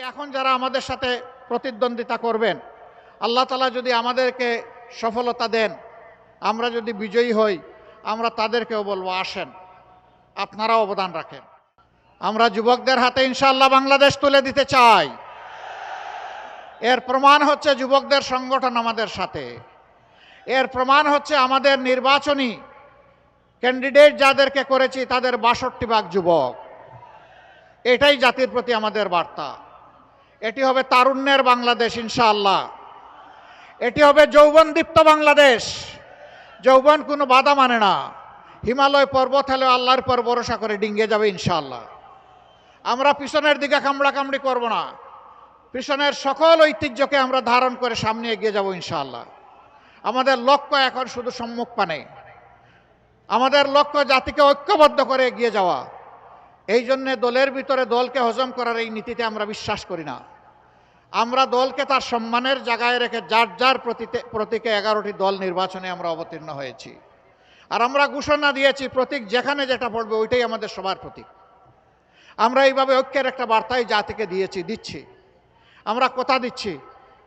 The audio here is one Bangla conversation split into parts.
এখন যারা আমাদের সাথে প্রতিদ্বন্দ্বিতা করবেন, আল্লাহ তাআলা যদি আমাদেরকে সফলতা দেন, আমরা যদি বিজয়ী হই, আমরা তাদেরকেও বলবো আসেন আপনারাও অবদান রাখেন। আমরা যুবকদের হাতে ইনশাআল্লাহ বাংলাদেশ তুলে দিতে চাই। এর প্রমাণ হচ্ছে যুবকদের সংগঠন আমাদের সাথে, এর প্রমাণ হচ্ছে আমাদের নির্বাচনী ক্যান্ডিডেট যাদেরকে করেছি তাদের ৬২ ভাগ যুবক। এটাই জাতির প্রতি আমাদের বার্তা। এটি হবে তারুণ্যের বাংলাদেশ ইনশাআল্লাহ। এটি হবে যৌবনদীপ্ত বাংলাদেশ। যৌবন কোনো বাধা মানে না। হিমালয় পর্বত হলে আল্লাহর পর ভরসা করে ডিঙ্গে যাবে ইনশাআল্লাহ। আমরা পিছনের দিকে কামড়াকামড়ি করব না, পিছনের সকল ঐতিহ্যকে আমরা ধারণ করে সামনে এগিয়ে যাব ইনশাআল্লাহ। আমাদের লক্ষ্য এখন শুধু সম্মুখ পানে, আমাদের লক্ষ্য জাতিকে ঐক্যবদ্ধ করে এগিয়ে যাওয়া। এই জন্যে দলের ভিতরে দলকে হজম করার এই নীতিতে আমরা বিশ্বাস করি না। আমরা দলকে তার সম্মানের জায়গায় রেখে যার যার প্রতীকে 11টি দল নির্বাচনে আমরা অবতীর্ণ হয়েছি। আর আমরা ঘোষণা দিয়েছি প্রতীক যেখানে যেটা পড়বে ওইটাই আমাদের সবার প্রতীক। আমরা এইভাবে ঐক্যের একটা বার্তাই জাতিকে দিচ্ছি। আমরা কথা দিচ্ছি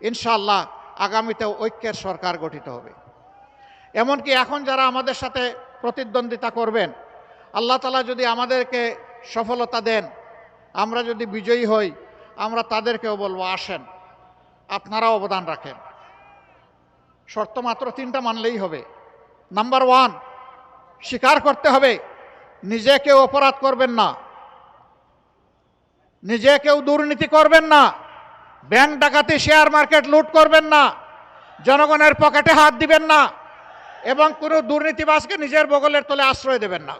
ইনশাআল্লাহ আগামীতে ঐক্যের সরকার গঠিত হবে। এমনকি এখন যারা আমাদের সাথে প্রতিদ্বন্দ্বিতা করবেন, আল্লাহ তাআলা যদি আমাদেরকে সফলতা দেন, আমরা যদি বিজয়ী হই, আমরা তাদেরকেও বলবো আসেন আপনারাও অবদান রাখেন। শর্ত মাত্র 3টা মানলেই হবে। নাম্বার 1, স্বীকার করতে হবে নিজে কেউ অপরাধ করবেন না, নিজে কেউ দুর্নীতি করবেন না, ব্যাংক ডাকাতি শেয়ার মার্কেট লুট করবেন না, জনগণের পকেটে হাত দিবেন না এবং কোনো দুর্নীতিবাজকে নিজের বগলের তলে আশ্রয় দেবেন না।